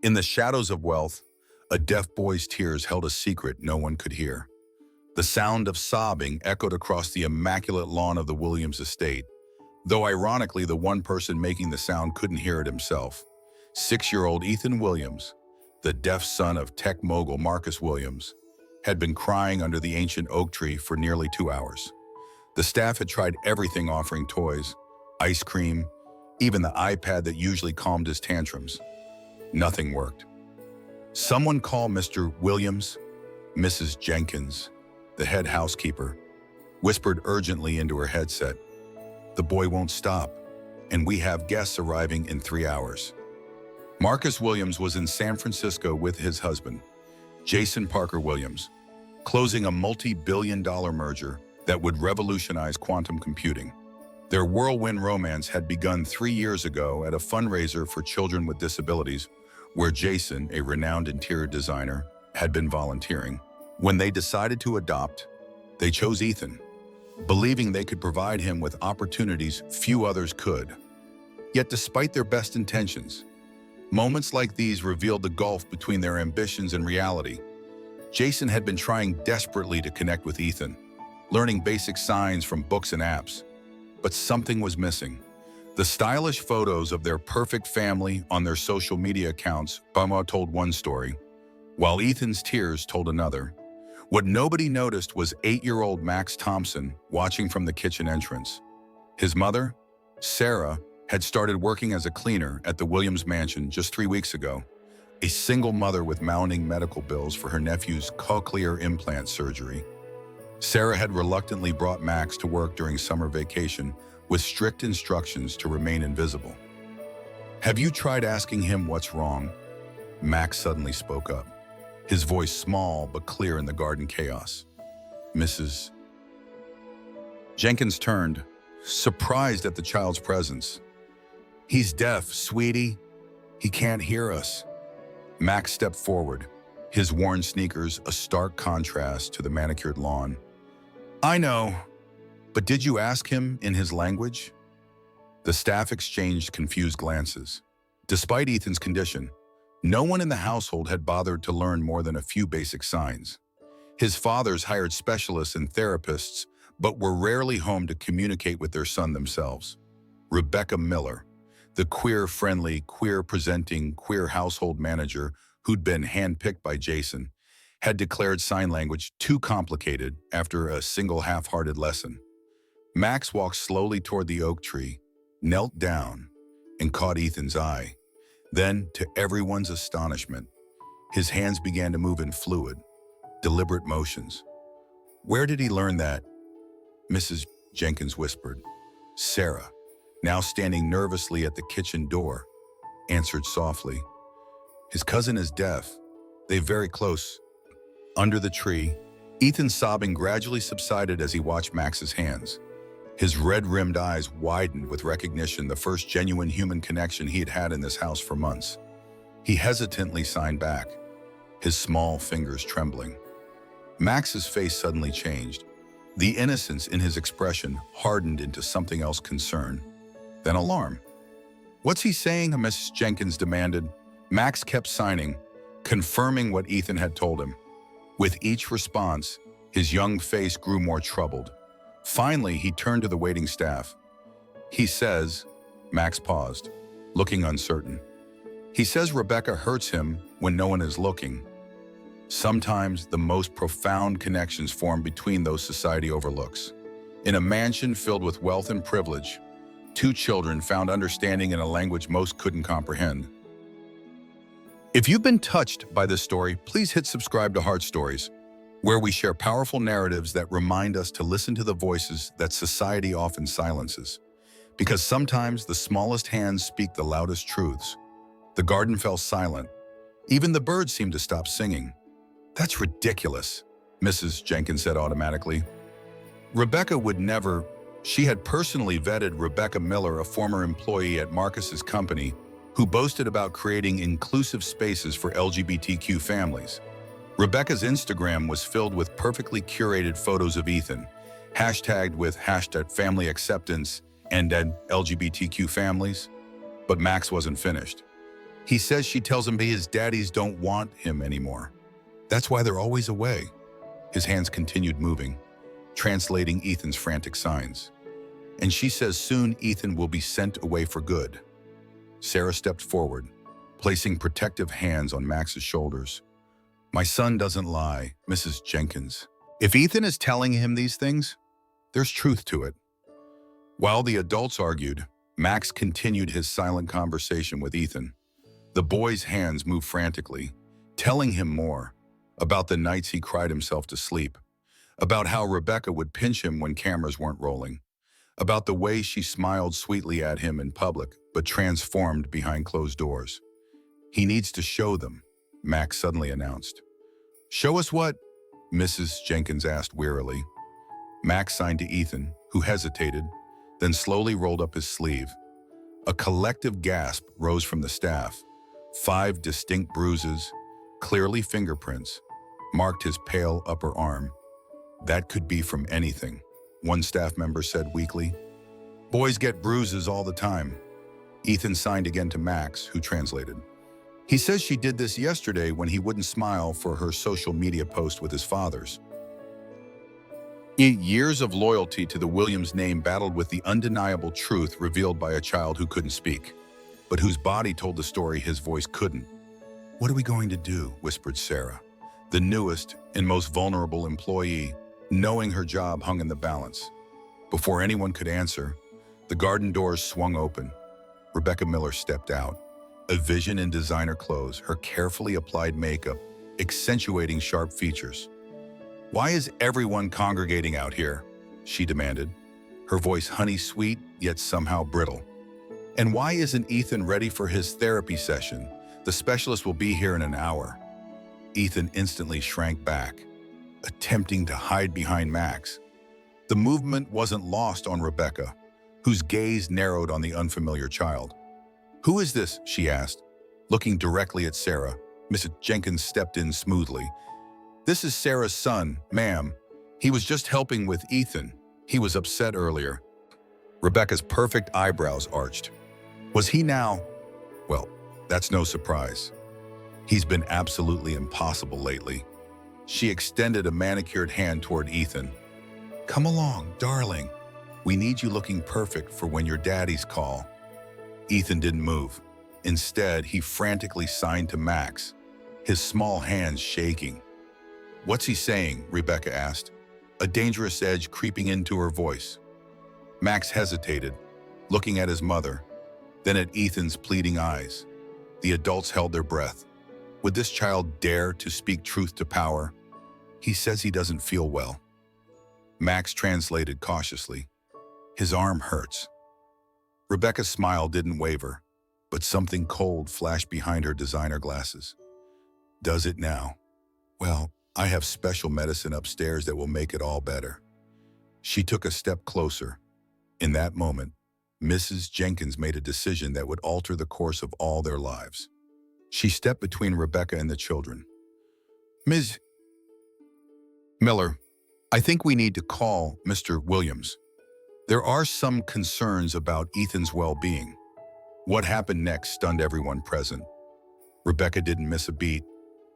In the shadows of wealth, a deaf boy's tears held a secret no one could hear. The sound of sobbing echoed across the immaculate lawn of the Williams estate, though ironically the one person making the sound couldn't hear it himself. 6-year-old Ethan Williams, the deaf son of tech mogul Marcus Williams, had been crying under the ancient oak tree for nearly 2 hours. The staff had tried everything, offering toys, ice cream, even the iPad that usually calmed his tantrums. Nothing worked. "Someone call Mr. Williams," Mrs. Jenkins, the head housekeeper, whispered urgently into her headset. "The boy won't stop, and we have guests arriving in 3 hours." Marcus Williams was in San Francisco with his husband, Jason Parker Williams, closing a multi-billion-dollar merger that would revolutionize quantum computing. Their whirlwind romance had begun 3 years ago at a fundraiser for children with disabilities, where Jason, a renowned interior designer, had been volunteering. When they decided to adopt, they chose Ethan, believing they could provide him with opportunities few others could. Yet despite their best intentions, moments like these revealed the gulf between their ambitions and reality. Jason had been trying desperately to connect with Ethan, learning basic signs from books and apps. But something was missing. The stylish photos of their perfect family on their social media accounts told one story, while Ethan's tears told another. What nobody noticed was 8-year-old Max Thompson watching from the kitchen entrance. His mother, Sarah, had started working as a cleaner at the Williams mansion just 3 weeks ago, a single mother with mounting medical bills for her nephew's cochlear implant surgery. Sarah had reluctantly brought Max to work during summer vacation with strict instructions to remain invisible. "Have you tried asking him what's wrong?" Max suddenly spoke up, his voice small but clear in the garden chaos. Mrs. Jenkins turned, surprised at the child's presence. "He's deaf, sweetie. He can't hear us." Max stepped forward, his worn sneakers a stark contrast to the manicured lawn. "I know, but did you ask him in his language?" The staff exchanged confused glances. Despite Ethan's condition, no one in the household had bothered to learn more than a few basic signs. His fathers hired specialists and therapists, but were rarely home to communicate with their son themselves. Rebecca Miller, the queer-friendly, queer-presenting, queer household manager who'd been handpicked by Jason, had declared sign language too complicated after a single half-hearted lesson. Max walked slowly toward the oak tree, knelt down, and caught Ethan's eye. Then, to everyone's astonishment, his hands began to move in fluid, deliberate motions. "Where did he learn that?" Mrs. Jenkins whispered. Sarah, now standing nervously at the kitchen door, answered softly. "His cousin is deaf. They're very close." Under the tree, Ethan's sobbing gradually subsided as he watched Max's hands. His red-rimmed eyes widened with recognition, the first genuine human connection he had had in this house for months. He hesitantly signed back, his small fingers trembling. Max's face suddenly changed. The innocence in his expression hardened into something else: concern, then alarm. "What's he saying?" Mrs. Jenkins demanded. Max kept signing, confirming what Ethan had told him. With each response, his young face grew more troubled. Finally, he turned to the waiting staff. "He says," Max paused, looking uncertain. "He says Rebecca hurts him when no one is looking." Sometimes the most profound connections form between those society overlooks. In a mansion filled with wealth and privilege, 2 children found understanding in a language most couldn't comprehend. If you've been touched by this story, please hit subscribe to Heart Stories, where we share powerful narratives that remind us to listen to the voices that society often silences. Because sometimes the smallest hands speak the loudest truths. The garden fell silent. Even the birds seemed to stop singing. "That's ridiculous," Mrs. Jenkins said automatically. Rebecca would never. She had personally vetted Rebecca Miller, a former employee at Marcus's company, who boasted about creating inclusive spaces for LGBTQ families. Rebecca's Instagram was filled with perfectly curated photos of Ethan, hashtagged with #family acceptance and LGBTQ families. But Max wasn't finished. He says she tells him his daddies don't want him anymore. That's why they're always away. His hands continued moving, translating Ethan's frantic signs. And she says soon Ethan will be sent away for good. Sarah stepped forward, placing protective hands on Max's shoulders. My son doesn't lie, Mrs. Jenkins. If Ethan is telling him these things, there's truth to it. While the adults argued, Max continued his silent conversation with Ethan. The boy's hands moved frantically, telling him more about the nights he cried himself to sleep, about how Rebecca would pinch him when cameras weren't rolling, about the way she smiled sweetly at him in public, but transformed behind closed doors. He needs to show them, Max suddenly announced. Show us what? Mrs. Jenkins asked wearily. Max signed to Ethan, who hesitated, then slowly rolled up his sleeve. A collective gasp rose from the staff. 5 distinct bruises, clearly fingerprints, marked his pale upper arm. That could be from anything, one staff member said weakly. Boys get bruises all the time. Ethan signed again to Max, who translated. He says she did this yesterday when he wouldn't smile for her social media post with his father's. Years of loyalty to the Williams name battled with the undeniable truth revealed by a child who couldn't speak, but whose body told the story his voice couldn't. What are we going to do? Whispered Sarah, the newest and most vulnerable employee, knowing her job hung in the balance. Before anyone could answer, the garden doors swung open. Rebecca Miller stepped out, a vision in designer clothes, her carefully applied makeup accentuating sharp features. Why is everyone congregating out here? She demanded, her voice honey-sweet yet somehow brittle. And why isn't Ethan ready for his therapy session? The specialist will be here in an hour. Ethan instantly shrank back, attempting to hide behind Max. The movement wasn't lost on Rebecca, whose gaze narrowed on the unfamiliar child. Who is this? She asked, looking directly at Sarah. Mrs. Jenkins stepped in smoothly. This is Sarah's son, ma'am. He was just helping with Ethan. He was upset earlier. Rebecca's perfect eyebrows arched. Was he now? Well, that's no surprise. He's been absolutely impossible lately. She extended a manicured hand toward Ethan. Come along, darling. We need you looking perfect for when your daddies call. Ethan didn't move. Instead, he frantically signed to Max, his small hands shaking. What's he saying? Rebecca asked, a dangerous edge creeping into her voice. Max hesitated, looking at his mother, then at Ethan's pleading eyes. The adults held their breath. Would this child dare to speak truth to power? He says he doesn't feel well. Max translated cautiously. His arm hurts. Rebecca's smile didn't waver, but something cold flashed behind her designer glasses. Does it now? Well, I have special medicine upstairs that will make it all better. She took a step closer. In that moment, Mrs. Jenkins made a decision that would alter the course of all their lives. She stepped between Rebecca and the children. Ms. Miller, I think we need to call Mr. Williams. There are some concerns about Ethan's well-being. What happened next stunned everyone present. Rebecca didn't miss a beat.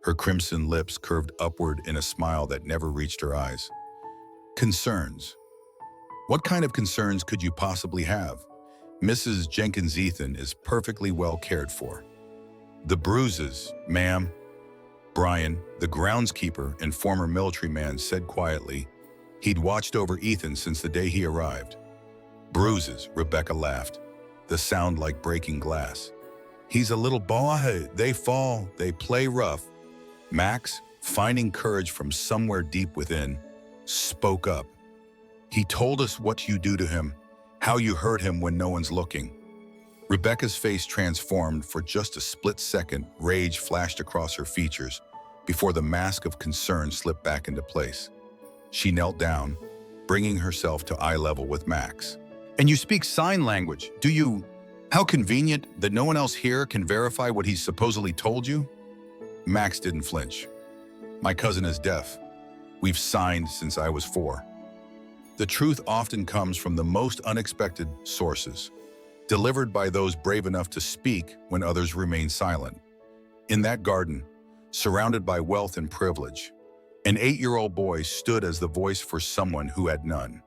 Her crimson lips curved upward in a smile that never reached her eyes. Concerns. What kind of concerns could you possibly have? Mrs. Jenkins Ethan is perfectly well cared for. The bruises, ma'am. Brian, the groundskeeper and former military man, said quietly. He'd watched over Ethan since the day he arrived. Bruises, Rebecca laughed, the sound like breaking glass. He's a little boy. They fall, they play rough. Max, finding courage from somewhere deep within, spoke up. He told us what you do to him, how you hurt him when no one's looking. Rebecca's face transformed for just a split second. Rage flashed across her features before the mask of concern slipped back into place. She knelt down, bringing herself to eye level with Max. And you speak sign language, do you? How convenient that no one else here can verify what he's supposedly told you? Max didn't flinch. My cousin is deaf. We've signed since I was 4. The truth often comes from the most unexpected sources. delivered by those brave enough to speak when others remain silent. In that garden, surrounded by wealth and privilege, an 8-year-old boy stood as the voice for someone who had none.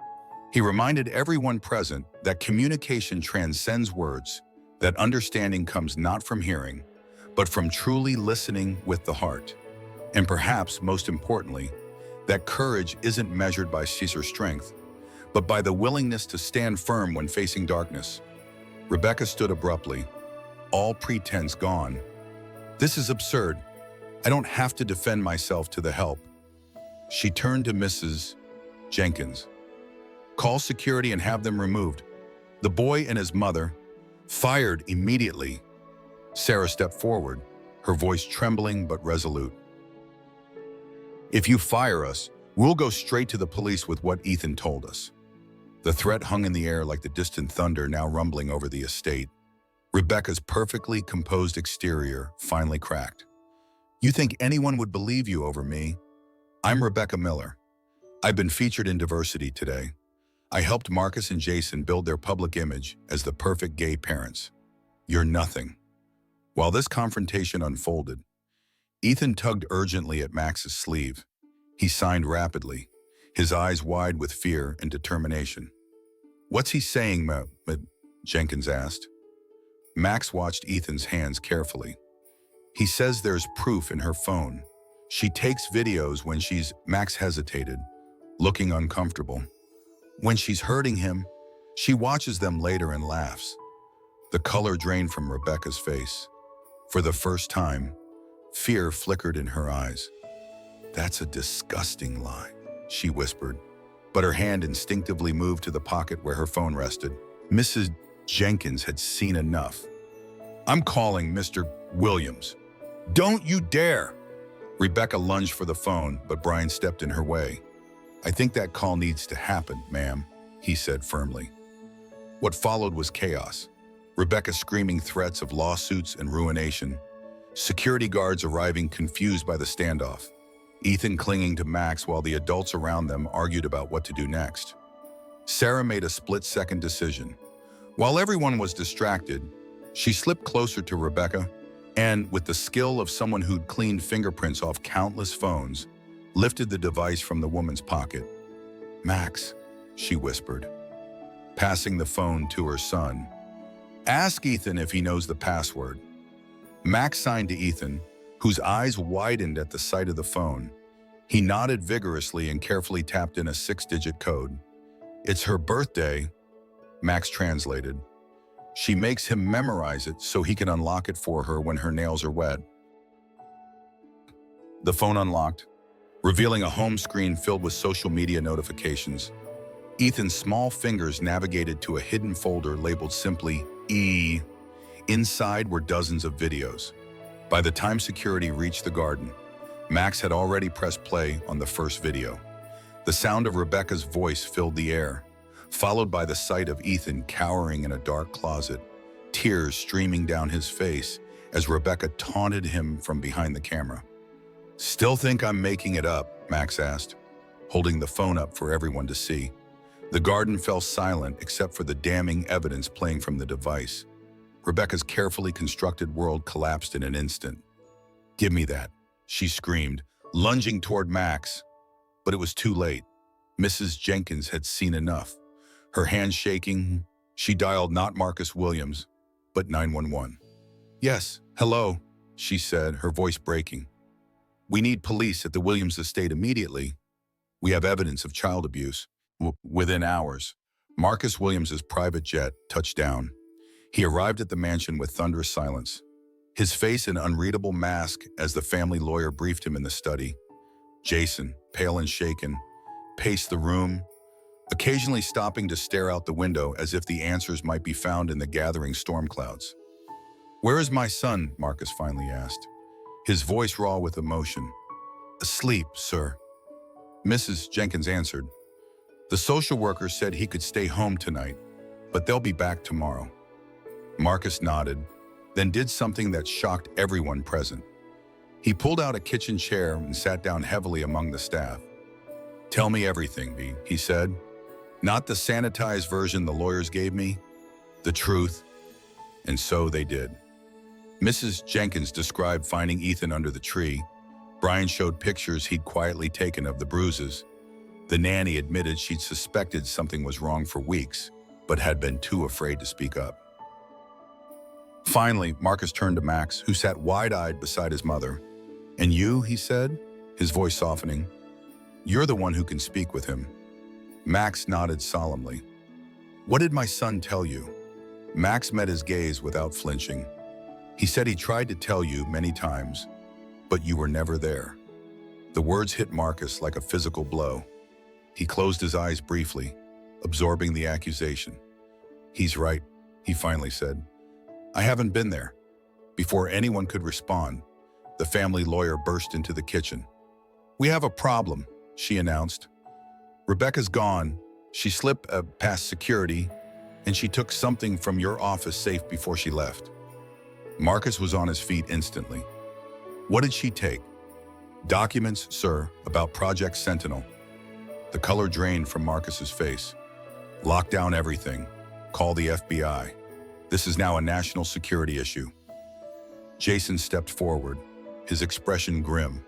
He reminded everyone present that communication transcends words, that understanding comes not from hearing, but from truly listening with the heart. And perhaps most importantly, that courage isn't measured by Caesar's strength, but by the willingness to stand firm when facing darkness. Rebecca stood abruptly, all pretense gone. "This is absurd. I don't have to defend myself to the help." She turned to Mrs. Jenkins. "Call security and have them removed." The boy and his mother fired immediately. Sarah stepped forward, her voice trembling but resolute. "If you fire us, we'll go straight to the police with what Ethan told us." The threat hung in the air like the distant thunder now rumbling over the estate. Rebecca's perfectly composed exterior finally cracked. "You think anyone would believe you over me? I'm Rebecca Miller. I've been featured in Diversity today. I helped Marcus and Jason build their public image as the perfect gay parents. You're nothing." While this confrontation unfolded, Ethan tugged urgently at Max's sleeve. He signed rapidly, his eyes wide with fear and determination. "What's he saying, Jenkins asked. Max watched Ethan's hands carefully. "He says there's proof in her phone. She takes videos when she's..." Max hesitated, looking uncomfortable. "When she's hurting him, she watches them later and laughs." The color drained from Rebecca's face. For the first time, fear flickered in her eyes. "That's a disgusting lie," she whispered, but her hand instinctively moved to the pocket where her phone rested. Mrs. Jenkins had seen enough. "I'm calling Mr. Williams." "Don't you dare!" Rebecca lunged for the phone, but Brian stepped in her way. "I think that call needs to happen, ma'am," he said firmly. What followed was chaos. Rebecca screaming threats of lawsuits and ruination. Security guards arriving confused by the standoff. Ethan clinging to Max while the adults around them argued about what to do next. Sarah made a split-second decision. While everyone was distracted, she slipped closer to Rebecca and, with the skill of someone who'd cleaned fingerprints off countless phones, lifted the device from the woman's pocket. "Max," she whispered, passing the phone to her son. "Ask Ethan if he knows the password." Max signed to Ethan, whose eyes widened at the sight of the phone. He nodded vigorously and carefully tapped in a 6-digit code. "It's her birthday," Max translated. "She makes him memorize it so he can unlock it for her when her nails are wet." The phone unlocked, revealing a home screen filled with social media notifications. Ethan's small fingers navigated to a hidden folder labeled simply E. Inside were dozens of videos. By the time security reached the garden, Max had already pressed play on the first video. The sound of Rebecca's voice filled the air, followed by the sight of Ethan cowering in a dark closet, tears streaming down his face as Rebecca taunted him from behind the camera. "Still think I'm making it up?" Max asked, holding the phone up for everyone to see. The garden fell silent except for the damning evidence playing from the device. Rebecca's carefully constructed world collapsed in an instant. "Give me that," she screamed, lunging toward Max. But it was too late. Mrs. Jenkins had seen enough. Her hands shaking, she dialed not Marcus Williams, but 911. "Yes, hello," she said, her voice breaking. "We need police at the Williams estate immediately. We have evidence of child abuse." Within hours, Marcus Williams's private jet touched down. He arrived at the mansion with thunderous silence, his face an unreadable mask as the family lawyer briefed him in the study. Jason, pale and shaken, paced the room, occasionally stopping to stare out the window as if the answers might be found in the gathering storm clouds. "Where is my son?" Marcus finally asked, his voice raw with emotion. "Asleep, sir," Mrs. Jenkins answered. "The social worker said he could stay home tonight, but they'll be back tomorrow." Marcus nodded, then did something that shocked everyone present. He pulled out a kitchen chair and sat down heavily among the staff. "Tell me everything, B," he said. "Not the sanitized version the lawyers gave me. The truth, And so they did. Mrs. Jenkins described finding Ethan under the tree. Brian showed pictures he'd quietly taken of the bruises. The nanny admitted she'd suspected something was wrong for weeks, but had been too afraid to speak up. Finally, Marcus turned to Max, who sat wide-eyed beside his mother. "And you," he said, his voice softening, "you're the one who can speak with him." Max nodded solemnly. "What did my son tell you?" Max met his gaze without flinching. "He said he tried to tell you many times, but you were never there." The words hit Marcus like a physical blow. He closed his eyes briefly, absorbing the accusation. "He's right," he finally said. "I haven't been there." Before anyone could respond, the family lawyer burst into the kitchen. "We have a problem," she announced. "Rebecca's gone. She slipped past security, and she took something from your office safe before she left." Marcus was on his feet instantly. "What did she take?" "Documents, sir, about Project Sentinel." The color drained from Marcus's face. "Lock down everything. Call the FBI. This is now a national security issue." Jason stepped forward, his expression grim.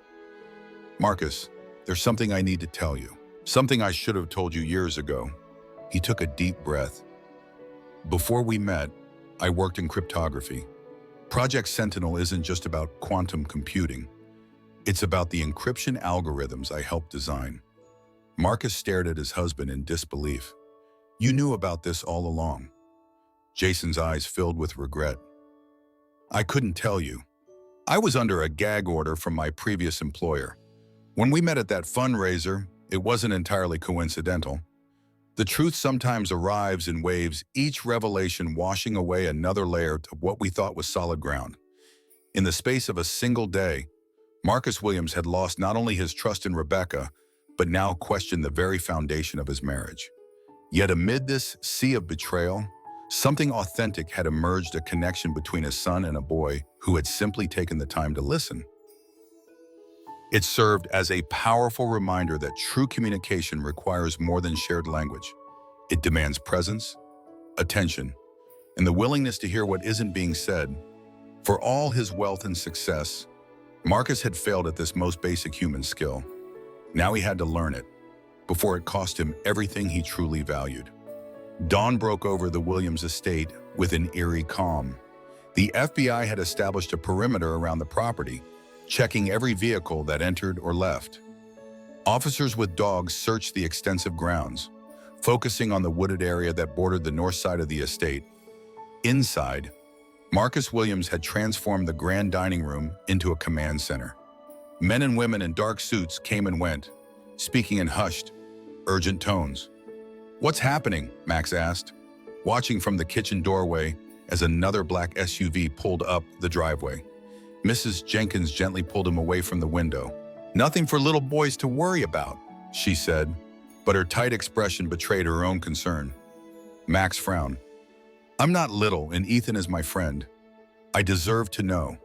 "Marcus, there's something I need to tell you. Something I should have told you years ago." He took a deep breath. "Before we met, I worked in cryptography. Project Sentinel isn't just about quantum computing. It's about the encryption algorithms I helped design." Marcus stared at his husband in disbelief. "You knew about this all along." Jason's eyes filled with regret. "I couldn't tell you. I was under a gag order from my previous employer. When we met at that fundraiser, it wasn't entirely coincidental. The truth sometimes arrives in waves, each revelation washing away another layer of what we thought was solid ground. In the space of a single day, Marcus Williams had lost not only his trust in Rebecca, but now questioned the very foundation of his marriage. Yet amid this sea of betrayal, something authentic had emerged, a connection between a son and a boy who had simply taken the time to listen. It served as a powerful reminder that true communication requires more than shared language. It demands presence, attention, and the willingness to hear what isn't being said. For all his wealth and success, Marcus had failed at this most basic human skill. Now he had to learn it, before it cost him everything he truly valued. Dawn broke over the Williams estate with an eerie calm. The FBI had established a perimeter around the property, checking every vehicle that entered or left. Officers with dogs searched the extensive grounds, focusing on the wooded area that bordered the north side of the estate. Inside, Marcus Williams had transformed the grand dining room into a command center. Men and women in dark suits came and went, speaking in hushed, urgent tones. "What's happening?" Max asked, watching from the kitchen doorway as another black SUV pulled up the driveway. Mrs. Jenkins gently pulled him away from the window. "Nothing for little boys to worry about," she said, but her tight expression betrayed her own concern. Max frowned. "I'm not little, and Ethan is my friend. I deserve to know."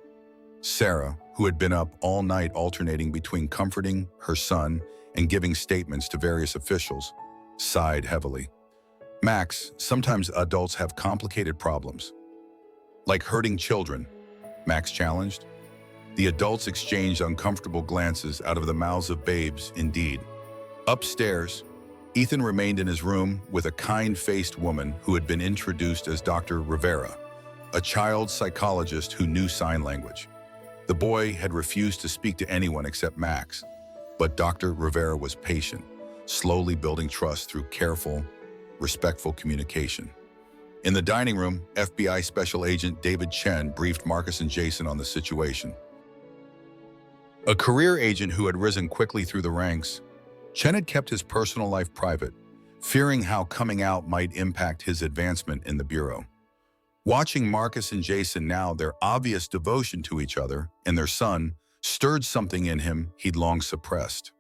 Sarah, who had been up all night alternating between comforting her son and giving statements to various officials, sighed heavily. "Max, sometimes adults have complicated problems." "Like hurting children?" Max challenged. The adults exchanged uncomfortable glances out of the mouths of babes, indeed. Upstairs, Ethan remained in his room with a kind-faced woman who had been introduced as Dr. Rivera, a child psychologist who knew sign language. The boy had refused to speak to anyone except Max, but Dr. Rivera was patient, slowly building trust through careful, respectful communication. In the dining room, FBI Special Agent David Chen briefed Marcus and Jason on the situation. A career agent who had risen quickly through the ranks, Chen had kept his personal life private, fearing how coming out might impact his advancement in the Bureau. Watching Marcus and Jason now, their obvious devotion to each other and their son stirred something in him he'd long suppressed.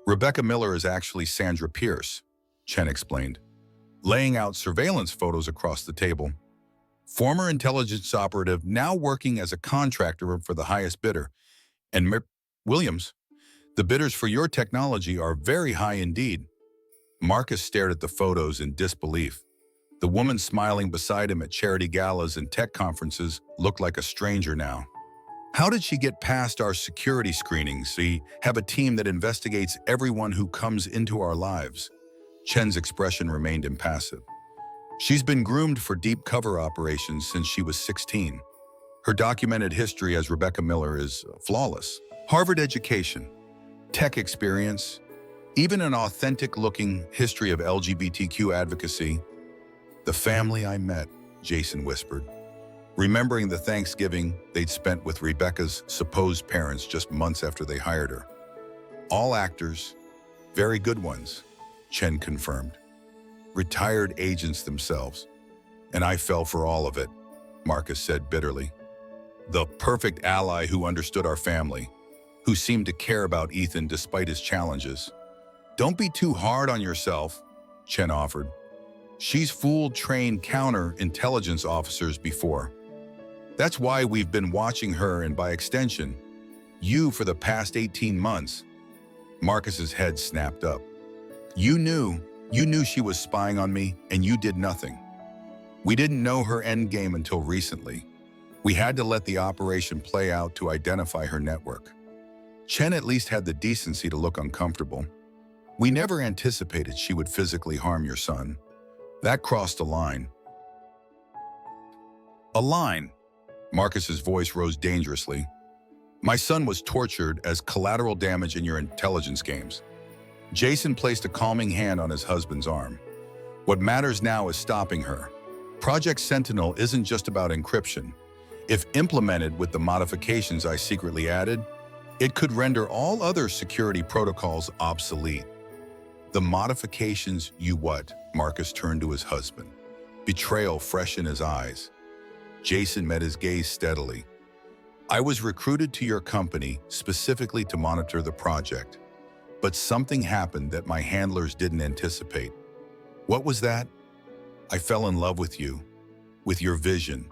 "Rebecca Miller is actually Sandra Pierce," Chen explained, laying out surveillance photos across the table. "Former intelligence operative, now working as a contractor for the highest bidder. And Williams, the bidders for your technology are very high indeed." Marcus stared at the photos in disbelief. The woman smiling beside him at charity galas and tech conferences looked like a stranger now. How did she get past our security screenings? We have a team that investigates everyone who comes into our lives. Chen's expression remained impassive. She's been groomed for deep cover operations since she was 16. Her documented history as Rebecca Miller is flawless. Harvard education, tech experience, even an authentic-looking history of LGBTQ advocacy. The family I met, Jason whispered, remembering the Thanksgiving they'd spent with Rebecca's supposed parents just months after they hired her. All actors, very good ones, Chen confirmed. Retired agents themselves. And I fell for all of it, Marcus said bitterly. The perfect ally who understood our family, who seemed to care about Ethan despite his challenges. Don't be too hard on yourself, Chen offered. She's fooled trained counter-intelligence officers before. That's why we've been watching her and, by extension, you for the past 18 months. Marcus's head snapped up. You knew she was spying on me, and you did nothing. We didn't know her endgame until recently. We had to let the operation play out to identify her network. Chen at least had the decency to look uncomfortable. We never anticipated she would physically harm your son. That crossed a line. A line? Marcus's voice rose dangerously. My son was tortured as collateral damage in your intelligence games. Jason placed a calming hand on his husband's arm. What matters now is stopping her. Project Sentinel isn't just about encryption. If implemented with the modifications I secretly added, it could render all other security protocols obsolete. The modifications you what? Marcus turned to his husband, betrayal fresh in his eyes. Jason met his gaze steadily. I was recruited to your company specifically to monitor the project, but something happened that my handlers didn't anticipate. What was that? I fell in love with you, with your vision,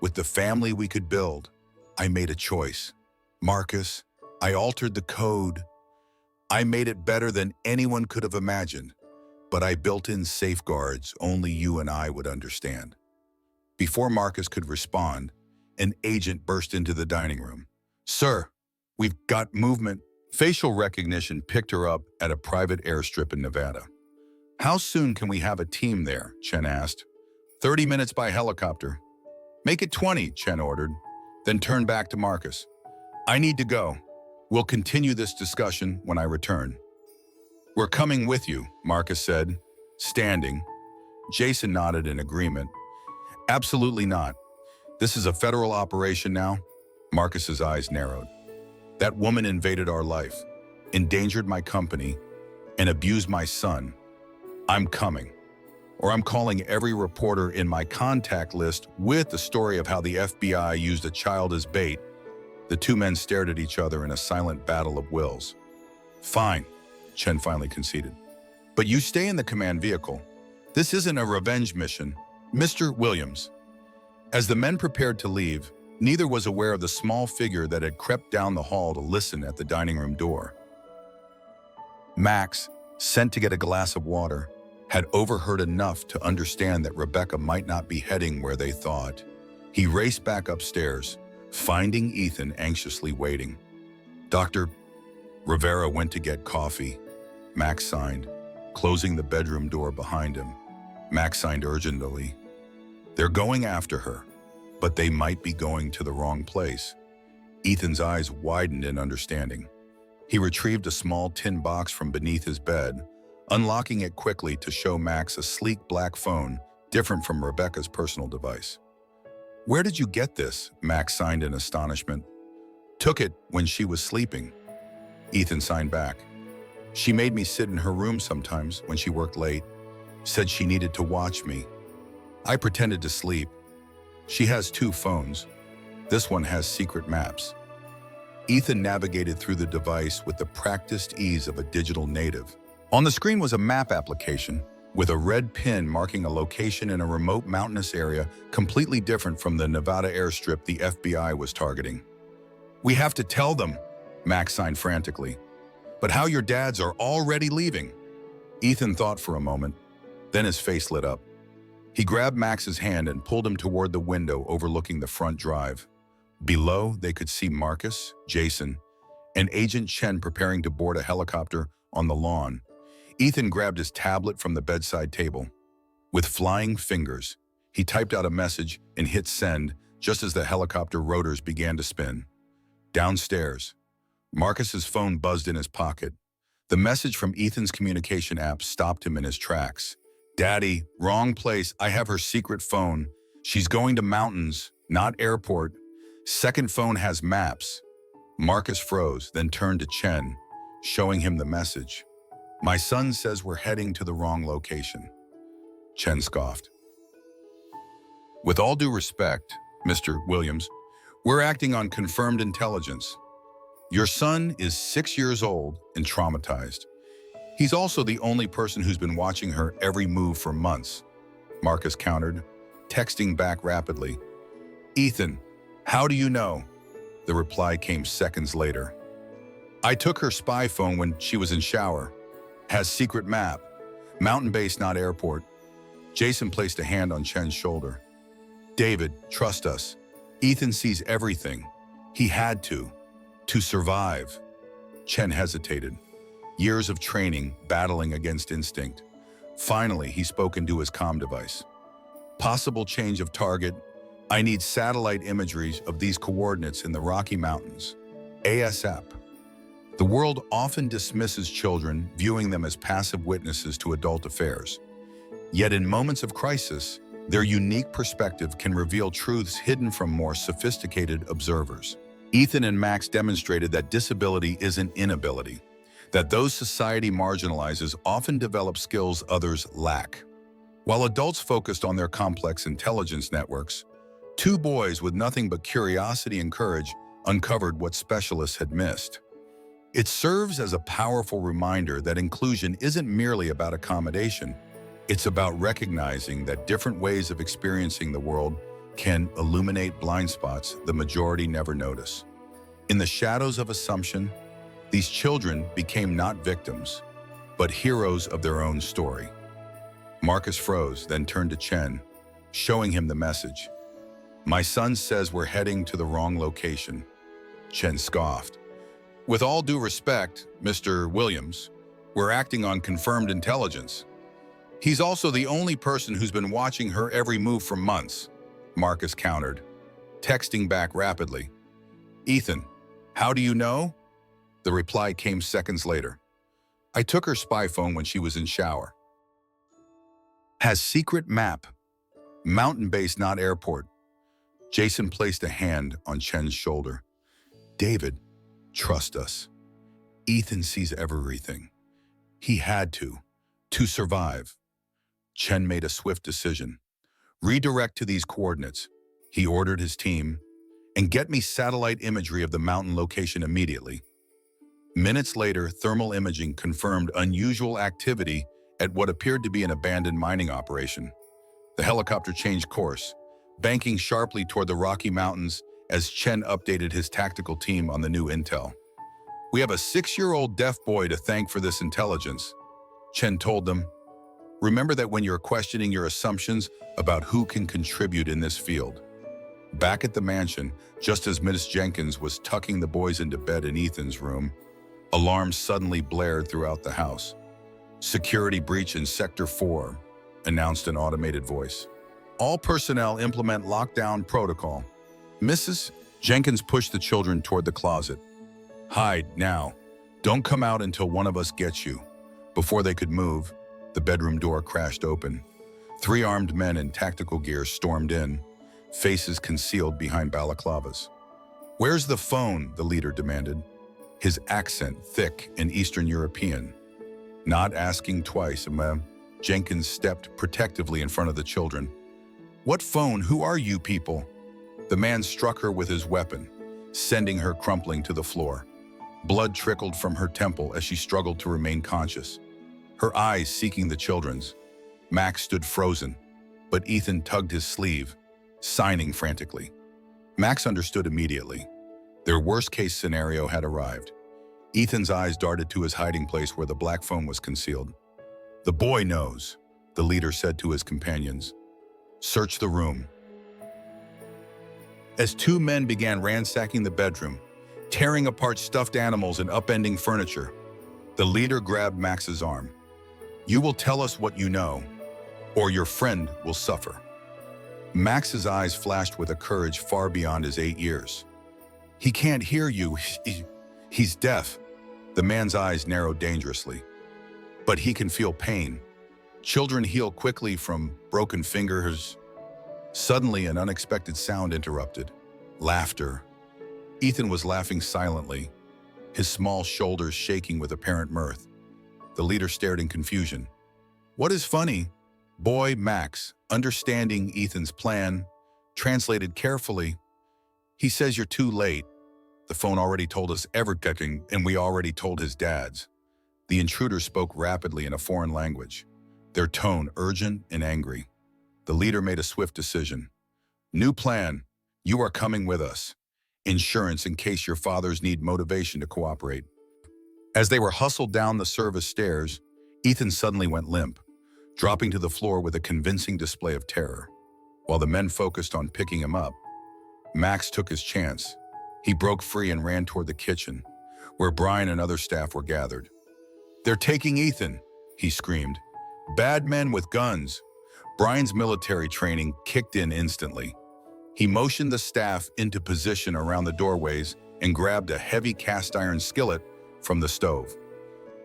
with the family we could build. I made a choice. Marcus, I altered the code. I made it better than anyone could have imagined, but I built in safeguards only you and I would understand. Before Marcus could respond, an agent burst into the dining room. Sir, we've got movement. Facial recognition picked her up at a private airstrip in Nevada. How soon can we have a team there? Chen asked. 30 minutes by helicopter. Make it 20, Chen ordered, then turned back to Marcus. I need to go. We'll continue this discussion when I return. We're coming with you, Marcus said, standing. Jason nodded in agreement. Absolutely not. This is a federal operation now. Marcus's eyes narrowed. That woman invaded our life, endangered my company, and abused my son. I'm coming. Or I'm calling every reporter in my contact list with the story of how the FBI used a child as bait. The two men stared at each other in a silent battle of wills. Fine, Chen finally conceded. But you stay in the command vehicle. This isn't a revenge mission. Mr. Williams. As the men prepared to leave, neither was aware of the small figure that had crept down the hall to listen at the dining room door. Max, sent to get a glass of water, had overheard enough to understand that Rebecca might not be heading where they thought. He raced back upstairs, finding Ethan anxiously waiting. Dr. Rivera went to get coffee. Max signed, closing the bedroom door behind him. Max signed urgently. They're going after her, but they might be going to the wrong place. Ethan's eyes widened in understanding. He retrieved a small tin box from beneath his bed, unlocking it quickly to show Max a sleek black phone different from Rebecca's personal device. Where did you get this? Max signed in astonishment. Took it when she was sleeping. Ethan signed back. She made me sit in her room sometimes when she worked late. Said she needed to watch me. I pretended to sleep. She has 2 phones. This one has secret maps. Ethan navigated through the device with the practiced ease of a digital native. On the screen was a map application with a red pin marking a location in a remote mountainous area completely different from the Nevada airstrip the FBI was targeting. We have to tell them, Max signed frantically. But how your dads are already leaving? Ethan thought for a moment, then his face lit up. He grabbed Max's hand and pulled him toward the window overlooking the front drive. Below, they could see Marcus, Jason, and Agent Chen preparing to board a helicopter on the lawn. Ethan grabbed his tablet from the bedside table. With flying fingers, he typed out a message and hit send just as the helicopter rotors began to spin. Downstairs, Marcus's phone buzzed in his pocket. The message from Ethan's communication app stopped him in his tracks. "Daddy, wrong place. I have her secret phone. She's going to mountains, not airport. Second phone has maps." Marcus froze, then turned to Chen, showing him the message. "My son says we're heading to the wrong location." Chen scoffed. "With all due respect, Mr. Williams, we're acting on confirmed intelligence. Your son is 6 years old and traumatized. He's also the only person who's been watching her every move for months," Marcus countered, texting back rapidly. "Ethan, how do you know?" The reply came seconds later. "I took her spy phone when she was in shower. Has secret map. Mountain base, not airport." Jason placed a hand on Chen's shoulder. "David, trust us. Ethan sees everything. He had to survive." Chen hesitated. Years of training, battling against instinct. Finally, he spoke into his comm device. "Possible change of target. I need satellite imageries of these coordinates in the Rocky Mountains. ASAP." The world often dismisses children, viewing them as passive witnesses to adult affairs. Yet in moments of crisis, their unique perspective can reveal truths hidden from more sophisticated observers. Ethan and Max demonstrated that disability isn't inability, that those society marginalizes often develop skills others lack. While adults focused on their complex intelligence networks, two boys with nothing but curiosity and courage uncovered what specialists had missed. It serves as a powerful reminder that inclusion isn't merely about accommodation. It's about recognizing that different ways of experiencing the world can illuminate blind spots the majority never notice. In the shadows of assumption, these children became not victims, but heroes of their own story. Marcus froze, then turned to Chen, showing him the message. "My son says we're heading to the wrong location." Chen scoffed. "With all due respect, Mr. Williams, we're acting on confirmed intelligence. He's also the only person who's been watching her every move for months," Marcus countered, texting back rapidly. "Ethan, how do you know?" The reply came seconds later. "I took her spy phone when she was in shower. Has secret map. Mountain base, not airport." Jason placed a hand on Chen's shoulder. "David, trust us. Ethan sees everything. He had to survive." Chen made a swift decision. "Redirect to these coordinates," he ordered his team, "and get me satellite imagery of the mountain location immediately." Minutes later, thermal imaging confirmed unusual activity at what appeared to be an abandoned mining operation. The helicopter changed course, banking sharply toward the Rocky Mountains as Chen updated his tactical team on the new intel. "We have a 6-year-old deaf boy to thank for this intelligence," Chen told them. "Remember that when you're questioning your assumptions about who can contribute in this field." Back at the mansion, just as Miss Jenkins was tucking the boys into bed in Ethan's room, alarms suddenly blared throughout the house. "Security breach in Sector 4, announced an automated voice. "All personnel implement lockdown protocol." Mrs. Jenkins pushed the children toward the closet. "Hide now. Don't come out until one of us gets you." Before they could move, the bedroom door crashed open. 3 armed men in tactical gear stormed in, faces concealed behind balaclavas. "Where's the phone?" the leader demanded, his accent thick and Eastern European. Not asking twice, Jenkins stepped protectively in front of the children. "What phone? Who are you people?" The man struck her with his weapon, sending her crumpling to the floor. Blood trickled from her temple as she struggled to remain conscious, her eyes seeking the children's. Max stood frozen, but Ethan tugged his sleeve, signing frantically. Max understood immediately. Their worst-case scenario had arrived. Ethan's eyes darted to his hiding place where the black phone was concealed. "The boy knows," the leader said to his companions. Search the room. As two men began ransacking the bedroom, tearing apart stuffed animals and upending furniture, the leader grabbed Max's arm. "You will tell us what you know, or your friend will suffer." Max's eyes flashed with a courage far beyond his 8 years. "He can't hear you. He's deaf." The man's eyes narrowed dangerously. "But he can feel pain. Children heal quickly from broken fingers." Suddenly, an unexpected sound interrupted. Laughter. Ethan was laughing silently, his small shoulders shaking with apparent mirth. The leader stared in confusion. "What is funny?" Boy Max, understanding Ethan's plan, translated carefully. "He says you're too late. The phone already told us everything, and we already told his dads." The intruder spoke rapidly in a foreign language, their tone urgent and angry. The leader made a swift decision. "New plan. You are coming with us. Insurance in case your fathers need motivation to cooperate." As they were hustled down the service stairs, Ethan suddenly went limp, dropping to the floor with a convincing display of terror. While the men focused on picking him up, Max took his chance. He broke free and ran toward the kitchen, where Brian and other staff were gathered. "They're taking Ethan," he screamed. "Bad men with guns." Brian's military training kicked in instantly. He motioned the staff into position around the doorways and grabbed a heavy cast iron skillet from the stove.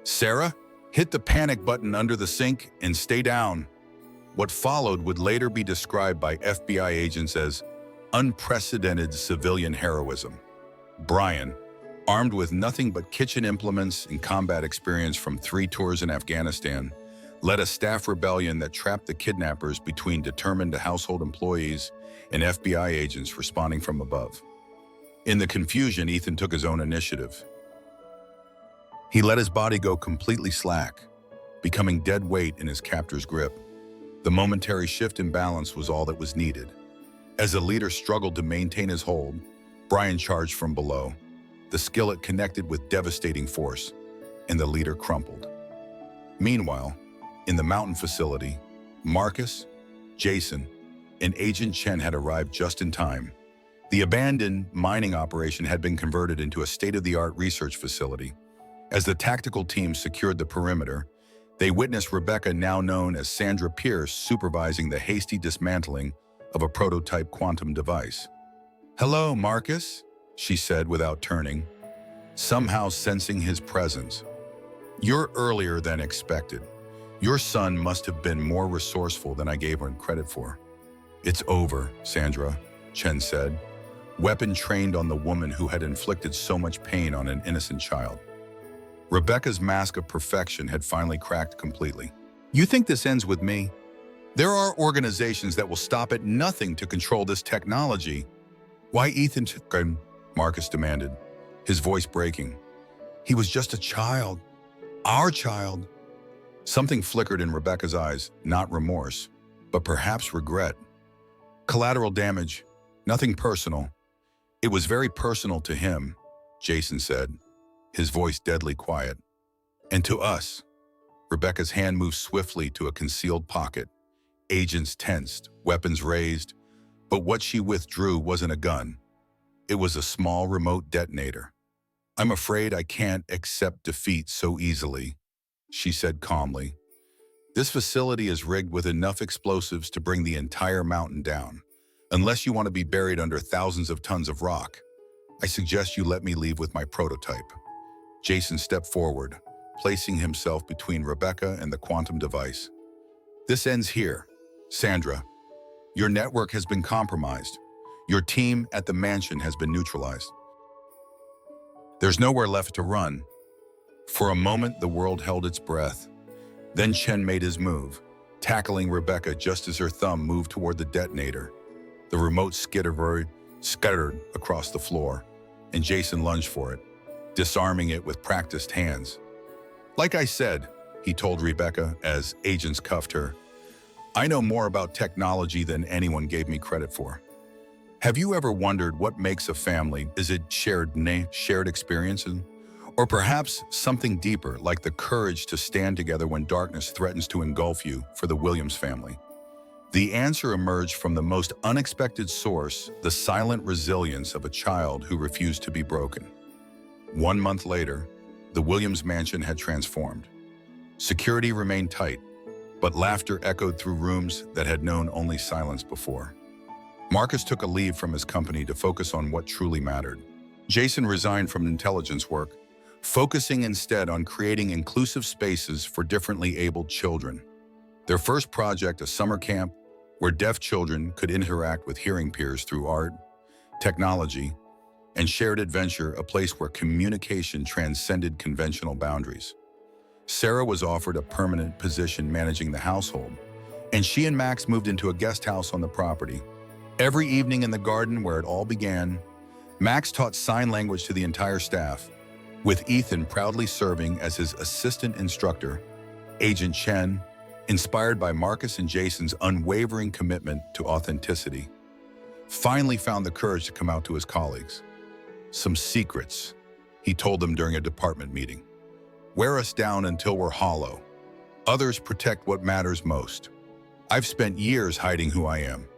"Sarah, hit the panic button under the sink and stay down." What followed would later be described by FBI agents as unprecedented civilian heroism. Brian, armed with nothing but kitchen implements and combat experience from 3 tours in Afghanistan, led a staff rebellion that trapped the kidnappers between determined household employees and FBI agents responding from above. In the confusion, Ethan took his own initiative. He let his body go completely slack, becoming dead weight in his captor's grip. The momentary shift in balance was all that was needed. As the leader struggled to maintain his hold, Brian charged from below. The skillet connected with devastating force, and the leader crumpled. Meanwhile, in the mountain facility, Marcus, Jason, and Agent Chen had arrived just in time. The abandoned mining operation had been converted into a state-of-the-art research facility. As the tactical team secured the perimeter, they witnessed Rebecca, now known as Sandra Pierce, supervising the hasty dismantling of a prototype quantum device. "Hello, Marcus," she said without turning, somehow sensing his presence. "You're earlier than expected. Your son must have been more resourceful than I gave him credit for." "It's over, Sandra," Chen said, weapon trained on the woman who had inflicted so much pain on an innocent child. Rebecca's mask of perfection had finally cracked completely. "You think this ends with me? There are organizations that will stop at nothing to control this technology." "Why Ethan took him?" Marcus demanded, his voice breaking. "He was just a child. Our child." Something flickered in Rebecca's eyes, not remorse, but perhaps regret. "Collateral damage, nothing personal." "It was very personal to him," Jason said, his voice deadly quiet. "And to us." Rebecca's hand moved swiftly to a concealed pocket. Agents tensed, weapons raised, but what she withdrew wasn't a gun. It was a small remote detonator. "I'm afraid I can't accept defeat so easily," she said calmly. "This facility is rigged with enough explosives to bring the entire mountain down. Unless you want to be buried under thousands of tons of rock, I suggest you let me leave with my prototype." Jason stepped forward, placing himself between Rebecca and the quantum device. "This ends here. Sandra, your network has been compromised. Your team at the mansion has been neutralized. There's nowhere left to run." For a moment, the world held its breath. Then Chen made his move, tackling Rebecca just as her thumb moved toward the detonator. The remote scattered across the floor, and Jason lunged for it, disarming it with practiced hands. "Like I said," he told Rebecca as agents cuffed her, "I know more about technology than anyone gave me credit for." Have you ever wondered what makes a family? Is it shared experiences? Or perhaps something deeper, like the courage to stand together when darkness threatens to engulf you? For the Williams family, The answer emerged from the most unexpected source, the silent resilience of a child who refused to be broken. 1 month later, the Williams mansion had transformed. Security remained tight, but laughter echoed through rooms that had known only silence before. Marcus took a leave from his company to focus on what truly mattered. Jason resigned from intelligence work, focusing instead on creating inclusive spaces for differently abled children. Their first project, a summer camp where deaf children could interact with hearing peers through art, technology, and shared adventure, a place where communication transcended conventional boundaries. Sarah was offered a permanent position managing the household, and she and Max moved into a guest house on the property. Every evening in the garden where it all began, Max taught sign language to the entire staff, with Ethan proudly serving as his assistant instructor. Agent Chen, inspired by Marcus and Jason's unwavering commitment to authenticity, finally found the courage to come out to his colleagues. Some secrets, he told them during a department meeting. Wear us down until we're hollow. Others protect what matters most. I've spent years hiding who I am,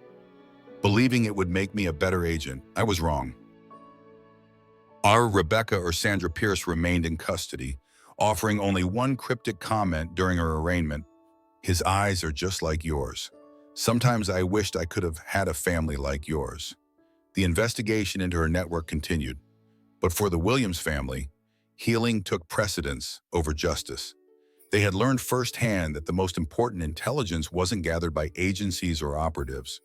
believing it would make me a better agent. I was wrong. Our Rebecca or Sandra Pierce remained in custody, offering only one cryptic comment during her arraignment. His eyes are just like yours. Sometimes I wished I could have had a family like yours. The investigation into her network continued, but for the Williams family, healing took precedence over justice. They had learned firsthand that the most important intelligence wasn't gathered by agencies or operatives,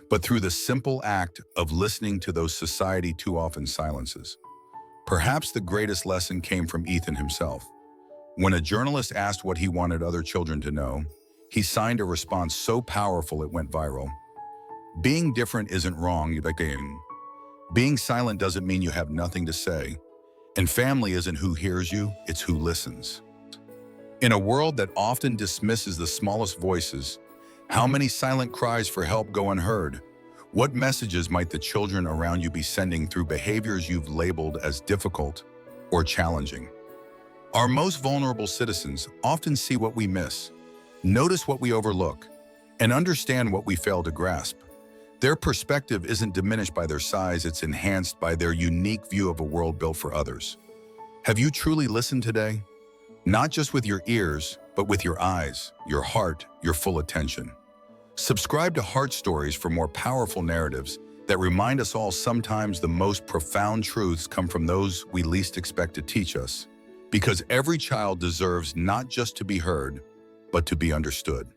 but through the simple act of listening to those society too often silences. Perhaps the greatest lesson came from Ethan himself. When a journalist asked what he wanted other children to know, he signed a response so powerful it went viral. Being different isn't wrong, being silent doesn't mean you have nothing to say. And family isn't who hears you, it's who listens. In a world that often dismisses the smallest voices, how many silent cries for help go unheard? What messages might the children around you be sending through behaviors you've labeled as difficult or challenging? Our most vulnerable citizens often see what we miss, notice what we overlook, and understand what we fail to grasp. Their perspective isn't diminished by their size, it's enhanced by their unique view of a world built for others. Have you truly listened today? Not just with your ears, but with your eyes, your heart, your full attention. Subscribe to Heart Stories for more powerful narratives that remind us all sometimes the most profound truths come from those we least expect to teach us. Because every child deserves not just to be heard, but to be understood.